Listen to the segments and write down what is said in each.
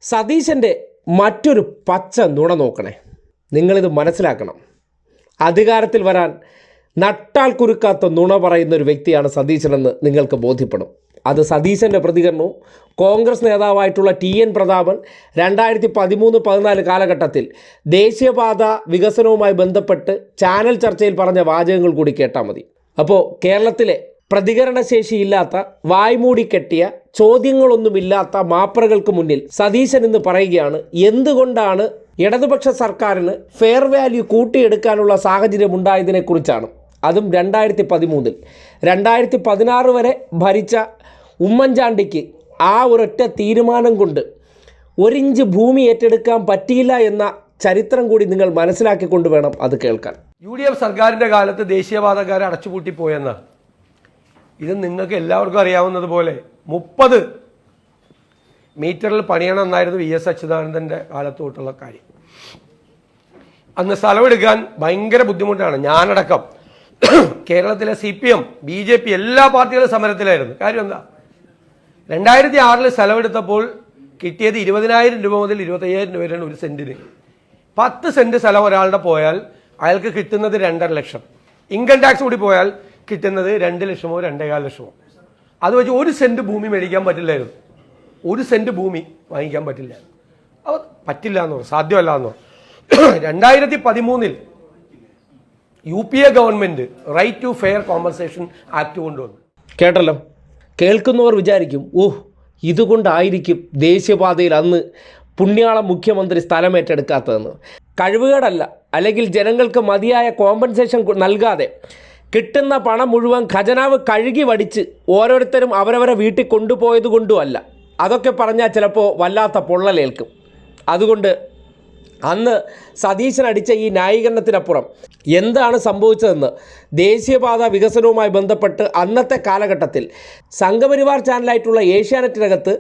സതീശൻ്റെ മറ്റൊരു പച്ച നുണ നോക്കണേ. നിങ്ങളിത് മനസ്സിലാക്കണം. അധികാരത്തിൽ വരാൻ നട്ടാൽ കുരുക്കാത്ത നുണ പറയുന്ന ഒരു വ്യക്തിയാണ് സതീശനെന്ന് നിങ്ങൾക്ക് ബോധ്യപ്പെടും. അത് സതീശൻ്റെ പ്രതികരണവും കോൺഗ്രസ് നേതാവായിട്ടുള്ള TN പ്രതാപൻ 2013-14 കാലഘട്ടത്തിൽ ദേശീയപാത വികസനവുമായി ബന്ധപ്പെട്ട് ചാനൽ ചർച്ചയിൽ പറഞ്ഞ വാചകങ്ങൾ കൂടി കേട്ടാൽ മതി. അപ്പോൾ കേരളത്തിലെ പ്രതികരണശേഷിയില്ലാത്ത, വായ്മൂടി കെട്ടിയ, ചോദ്യങ്ങളൊന്നുമില്ലാത്ത മാപ്രകൾക്ക് മുന്നിൽ സതീശൻ ഇന്ന് പറയുകയാണ് എന്തുകൊണ്ടാണ് ഇടതുപക്ഷ സർക്കാരിന് ഫെയർ വാല്യൂ കൂട്ടിയെടുക്കാനുള്ള സാഹചര്യം ഉണ്ടായതിനെക്കുറിച്ചാണ്. അതും 2013. 2016 വരെ ഭരിച്ച ഉമ്മൻചാണ്ടിക്ക് ആ ഒരൊറ്റ തീരുമാനം കൊണ്ട് 1 ഇഞ്ച് ഭൂമി ഏറ്റെടുക്കാൻ പറ്റിയില്ല എന്ന ചരിത്രം കൂടി നിങ്ങൾ മനസ്സിലാക്കിക്കൊണ്ട് വേണം അത് കേൾക്കാൻ. UDF സർക്കാരിൻ്റെ കാലത്ത് ദേശീയപാതക്കാരെ അടച്ചുപൂട്ടിപ്പോയെന്ന് ഇത് നിങ്ങൾക്ക് എല്ലാവർക്കും അറിയാവുന്നതുപോലെ 30 മീറ്ററിൽ പണിയണമെന്നായിരുന്നു VS അച്യുതാനന്ദൻ്റെ കാലത്ത് തൊട്ടുള്ള കാര്യം. അന്ന് സ്ഥലമെടുക്കാൻ ഭയങ്കര ബുദ്ധിമുട്ടാണ്. ഞാനടക്കം കേരളത്തിലെ CPM, BJP എല്ലാ പാർട്ടികളും സമരത്തിലായിരുന്നു. കാര്യം എന്താ, 2006 സ്ഥലമെടുത്തപ്പോൾ കിട്ടിയത് 20,000 രൂപ മുതൽ 25,000 രൂപയാണ് ഒരു സെന്റിന്. 10 സെന്റ് സ്ഥലം ഒരാളുടെ പോയാൽ അയാൾക്ക് കിട്ടുന്നത് 2.5 ലക്ഷം. ഇൻകം ടാക്സ് കൂടി പോയാൽ കിട്ടുന്നത് 2 ലക്ഷമോ 2.25 ലക്ഷമോ. അത് വെച്ച് 1 സെന്റ് ഭൂമി മേടിക്കാൻ പറ്റില്ലായിരുന്നു. 1 സെന്റ് ഭൂമി വാങ്ങിക്കാൻ പറ്റില്ല. അപ്പോൾ പറ്റില്ല എന്ന് പറഞ്ഞു, സാധ്യമല്ല എന്ന് പറഞ്ഞു. 2013 UPA government right to fair compensation act കൊണ്ടുവന്നു. കേട്ടല്ലോ. കേൾക്കുന്നവർ വിചാരിക്കും, ഇതുകൊണ്ടായിരിക്കും ദേശീയപാതയിൽ അന്ന് പുണ്യാളം മുഖ്യമന്ത്രി സ്ഥലമേറ്റെടുക്കാത്തതെന്ന്. കഴിവുകേടല്ല, അല്ലെങ്കിൽ ജനങ്ങൾക്ക് മതിയായ കോമ്പൻസേഷൻ നൽകാതെ കിട്ടുന്ന പണം മുഴുവൻ ഖജനാവ് കഴുകി വടിച്ച് ഓരോരുത്തരും അവരവരെ വീട്ടിൽ കൊണ്ടുപോയത് കൊണ്ടുമല്ല. അതൊക്കെ പറഞ്ഞാൽ ചിലപ്പോൾ വല്ലാത്ത പൊള്ളലേൽക്കും. അതുകൊണ്ട് അന്ന് സതീശൻ അടിച്ച ഈ ന്യായീകരണത്തിനപ്പുറം എന്താണ് സംഭവിച്ചതെന്ന് ദേശീയപാത വികസനവുമായി ബന്ധപ്പെട്ട് അന്നത്തെ കാലഘട്ടത്തിൽ സംഘപരിവാർ ചാനലായിട്ടുള്ള ഏഷ്യാനെറ്റിനകത്ത്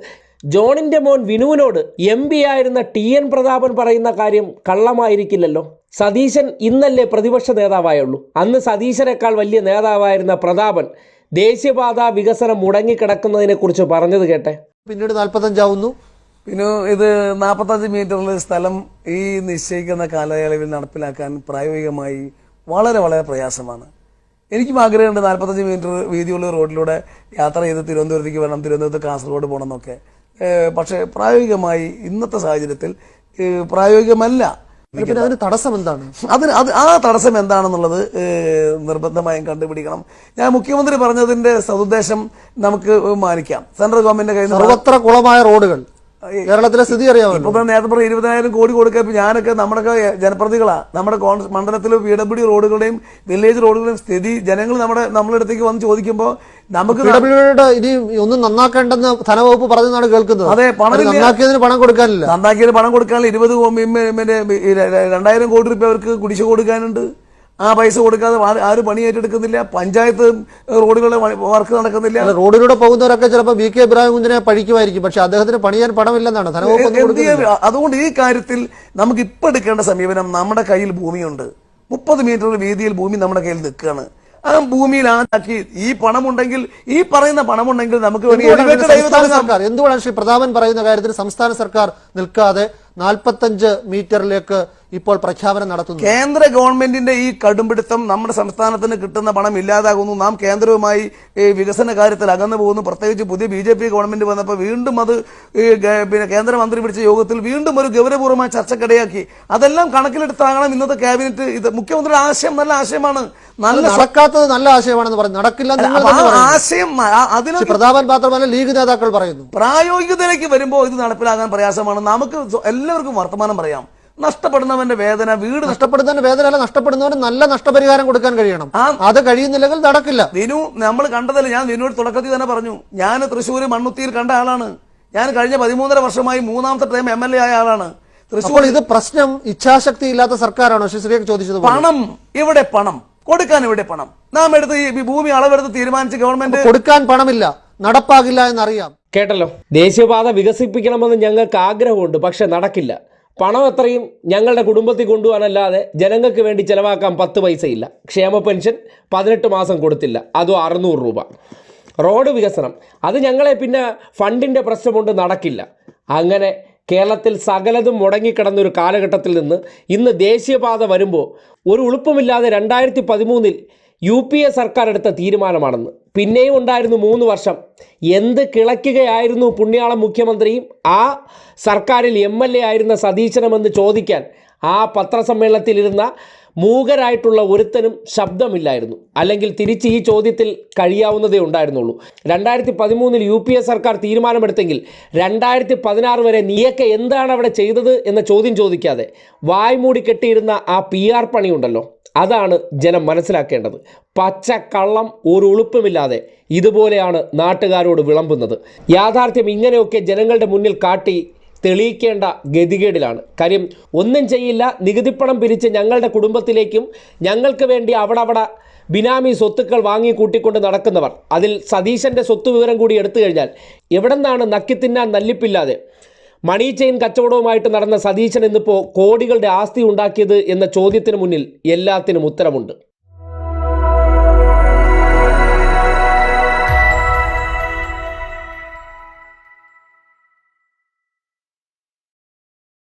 ജോണിൻ്റെ മോൻ വിനുവിനോട് MP ആയിരുന്ന TN പ്രതാപൻ പറയുന്ന കാര്യം കള്ളമായിരിക്കില്ലല്ലോ. സതീശൻ ഇന്നല്ലേ പ്രതിപക്ഷ നേതാവായുള്ളൂ. അന്ന് സതീശനേക്കാൾ വലിയ നേതാവായിരുന്ന പ്രതാപൻ ദേശീയപാത വികസനം മുടങ്ങിക്കിടക്കുന്നതിനെക്കുറിച്ച് പറഞ്ഞത് കേട്ടെ. പിന്നീട് 45 ആവുന്നു. പിന്നെ ഇത് 45 മീറ്ററിൽ സ്ഥലം ഈ നിശ്ചയിക്കുന്ന കാലയളവിൽ നടപ്പിലാക്കാൻ പ്രായോഗികമായി വളരെ വളരെ പ്രയാസമാണ്. എനിക്കും ആഗ്രഹമുണ്ട് 45 മീറ്റർ വീതിയുള്ള റോഡിലൂടെ യാത്ര ചെയ്ത് തിരുവനന്തപുരത്തേക്ക് വരണം, തിരുവനന്തപുരത്ത് കാസർഗോഡ് പോകണം എന്നൊക്കെ. പക്ഷേ പ്രായോഗികമായി ഇന്നത്തെ സാഹചര്യത്തിൽ പ്രായോഗികമല്ല. പിന്നെ അതിന് തടസ്സം എന്താണ്? ആ തടസ്സം എന്താണെന്നുള്ളത് നിർബന്ധമായും കണ്ടുപിടിക്കണം. ഞാൻ മുഖ്യമന്ത്രി പറഞ്ഞതിന്റെ സതുദ്ദേശം നമുക്ക് മാനിക്കാം. സെൻട്രൽ ഗവൺമെന്റിന്റെ കയ്യിൽ സർവത്ര കുളമായ റോഡുകൾ കേരളത്തിലെ സ്ഥിതി അറിയാമല്ലോ. ഇപ്പൊ നേരത്തെ പറഞ്ഞ 20,000 കോടി കൊടുക്കുക. ഇപ്പൊ ഞാനൊക്കെ നമ്മുടെയൊക്കെ ജനപ്രതികളാ. നമ്മുടെ മണ്ഡലത്തിലെ PWD റോഡുകളുടെയും വില്ലേജ് റോഡുകളുടെയും സ്ഥിതി ജനങ്ങൾ നമ്മുടെ അടുത്തേക്ക് വന്ന് ചോദിക്കുമ്പോൾ നമുക്ക് ഇനി ഒന്നും നന്നാക്കേണ്ടെന്ന് ധനവകുപ്പ് പറഞ്ഞാണ് കേൾക്കുന്നത്. അതെ, നന്നാക്കിയതിന് പണം കൊടുക്കാനില്ല. 2,000 കോടി രൂപ അവർക്ക് കുടിശ്ശിക കൊടുക്കാനുണ്ട്. ആ പൈസ കൊടുക്കാതെ ആരും പണി ഏറ്റെടുക്കുന്നില്ല. പഞ്ചായത്ത് റോഡുകളുടെ വർക്ക് നടക്കുന്നില്ല. റോഡിലൂടെ പോകുന്നവരൊക്കെ ചിലപ്പോൾ VK ഇബ്രാഹിം കുഞ്ഞിനെ പഴിക്കുമായിരിക്കും, പക്ഷെ അദ്ദേഹത്തിന് പണിയാൻ പണമില്ലെന്നാണ് ധനവകുപ്പ്. അതുകൊണ്ട് ഈ കാര്യത്തിൽ നമുക്ക് ഇപ്പൊ എടുക്കേണ്ട സമീപനം, നമ്മുടെ കയ്യിൽ ഭൂമിയുണ്ട്. 30 മീറ്റർ വീതിയിൽ ഭൂമി നമ്മുടെ കയ്യിൽ നിൽക്കുകയാണ്. ആ ഭൂമിയിൽ ആക്കി ഈ പണമുണ്ടെങ്കിൽ, ഈ പറയുന്ന പണമുണ്ടെങ്കിൽ നമുക്ക് എന്തുകൊണ്ടാണ് ശ്രീ പ്രതാപൻ പറയുന്ന കാര്യത്തിൽ സംസ്ഥാന സർക്കാർ നിൽക്കാതെ 45 മീറ്ററിലേക്ക് ഇപ്പോൾ പ്രഖ്യാപനം നടത്തുന്നു? കേന്ദ്ര ഗവൺമെന്റിന്റെ ഈ കടുംപിടുത്തം നമ്മുടെ സംസ്ഥാനത്തിന് കിട്ടുന്ന പണം ഇല്ലാതാകുന്നു. നാം കേന്ദ്രവുമായി വികസന കാര്യത്തിൽ അകന്നു പോകുന്നു. പ്രത്യേകിച്ച് പുതിയ BJP ഗവൺമെന്റ് വന്നപ്പോൾ വീണ്ടും അത് പിന്നെ കേന്ദ്രമന്ത്രി പിടിച്ച യോഗത്തിൽ വീണ്ടും ഒരു ഗൗരവപൂർവ്വമായ ചർച്ചക്കിടയാക്കി. അതെല്ലാം കണക്കിലെടുത്താകണം ഇന്നത്തെ ക്യാബിനറ്റ്. ഇത് മുഖ്യമന്ത്രിയുടെ ആശയം നല്ല ആശയമാണ്. നടക്കാത്തത് നല്ല ആശയമാണെന്ന് പറഞ്ഞു, നടക്കില്ല ആശയം. അതിന് പ്രതാപൻ മാത്രമല്ല ലീഗ് നേതാക്കൾ പറയുന്നു. പ്രായോഗികതയിലേക്ക് വരുമ്പോൾ ഇത് നടപ്പിലാകാൻ പ്രയാസമാണ്. നമുക്ക് എല്ലാവർക്കും വർത്തമാനം പറയാം. നഷ്ടപ്പെടുന്നവന്റെ വേദന, വീട് നഷ്ടപ്പെടുന്നവന്റെ വേദന അല്ല, നഷ്ടപ്പെടുന്നവന് നല്ല നഷ്ടപരിഹാരം കൊടുക്കാൻ കഴിയണം. അത് കഴിയുന്നില്ലെങ്കിൽ നടക്കില്ല. വിനു നമ്മൾ കണ്ടതല്ല. ഞാൻ വിനുവിന്റെ തുടക്കത്തിൽ തന്നെ പറഞ്ഞു, ഞാൻ തൃശ്ശൂർ മണ്ണുത്തിയിൽ കണ്ട ആളാണ്. ഞാൻ കഴിഞ്ഞ 13.5 വർഷമായി 3ാമത്തെ ടൈം MLA ആയ ആളാണ്. തൃശ്ശൂർ ഇത് പ്രശ്നം ഇച്ഛാശക്തി ഇല്ലാത്ത സർക്കാരാണോ? ശ്രീശ്രീയൊക്കെ ചോദിച്ചത് പണം എവിടെ? പണം കൊടുക്കാൻ എവിടെ പണം? നാം എടുത്ത് ഈ ഭൂമി അളവെടുത്ത് തീരുമാനിച്ച് ഗവൺമെന്റ് കൊടുക്കാൻ പണമില്ല, നടപ്പാകില്ല എന്നറിയാം. കേട്ടല്ലോ. ദേശീയപാത വികസിപ്പിക്കണമെന്ന് ഞങ്ങൾക്ക് ആഗ്രഹമുണ്ട്, പക്ഷെ നടക്കില്ല. പണം എത്രയും ഞങ്ങളുടെ കുടുംബത്തിൽ കൊണ്ടുപോകാനല്ലാതെ ജനങ്ങൾക്ക് വേണ്ടി ചിലവാക്കാൻ 10 പൈസയില്ല. ക്ഷേമ പെൻഷൻ 18 മാസം കൊടുത്തില്ല, അതും 600 രൂപ. റോഡ് വികസനം അത് ഞങ്ങളെ പിന്നെ ഫണ്ടിൻ്റെ പ്രശ്നമുണ്ട്, നടക്കില്ല. അങ്ങനെ കേരളത്തിൽ സകലതും മുടങ്ങിക്കിടന്നൊരു കാലഘട്ടത്തിൽ നിന്ന് ഇന്ന് ദേശീയപാത വരുമ്പോൾ ഒരു ഉളുപ്പുമില്ലാതെ 2013 UPA സർക്കാർ എടുത്ത തീരുമാനമാണെന്ന്. പിന്നെയും ഉണ്ടായിരുന്നു 3 വർഷം. എന്ത് കിളയ്ക്കുകയായിരുന്നു പുണ്യാളം മുഖ്യമന്ത്രിയും ആ സർക്കാരിൽ MLA ആയിരുന്ന സതീശനുമെന്ന് ചോദിക്കാൻ ആ പത്രസമ്മേളനത്തിലിരുന്ന മൂകരായിട്ടുള്ള ഒരുത്തനും ശബ്ദമില്ലായിരുന്നു. അല്ലെങ്കിൽ തിരിച്ച് ഈ ചോദ്യത്തിൽ കഴിയാവുന്നതേ ഉണ്ടായിരുന്നുള്ളൂ. 2013 UPA സർക്കാർ തീരുമാനമെടുത്തെങ്കിൽ 2016 വരെ നീയൊക്കെ എന്താണ് അവിടെ ചെയ്തത് എന്ന ചോദ്യം ചോദിക്കാതെ വായ്മൂടി കെട്ടിയിരുന്ന ആ PR പണിയുണ്ടല്ലോ, അതാണ് ജനം മനസ്സിലാക്കേണ്ടത്. പച്ചക്കള്ളം ഒരു ഉളുപ്പുമില്ലാതെ ഇതുപോലെയാണ് നാട്ടുകാരോട് വിളമ്പുന്നത്. യാഥാർത്ഥ്യം ഇങ്ങനെയൊക്കെ ജനങ്ങളുടെ മുന്നിൽ കാട്ടി തെളിയിക്കേണ്ട ഗതികേടിലാണ്. കാര്യം ഒന്നും ചെയ്യില്ല, നികുതിപ്പണം പിരിച്ച് ഞങ്ങളുടെ കുടുംബത്തിലേക്കും ഞങ്ങൾക്ക് വേണ്ടി അവിടെ ബിനാമി സ്വത്തുക്കൾ വാങ്ങി കൂട്ടിക്കൊണ്ട് നടക്കുന്നവർ, അതിൽ സതീശൻ്റെ സ്വത്ത് വിവരം കൂടി എടുത്തു കഴിഞ്ഞാൽ എവിടെ നിന്നാണ് നക്കിത്തിന്നാൻ നല്ലിപ്പില്ലാതെ മണി ചെയിൻ കച്ചവടവുമായിട്ട് നടന്ന സതീശൻ ഇന്നിപ്പോൾ കോടികളുടെ ആസ്തി ഉണ്ടാക്കിയത് എന്ന ചോദ്യത്തിന് മുന്നിൽ എല്ലാത്തിനും ഉത്തരമുണ്ട്.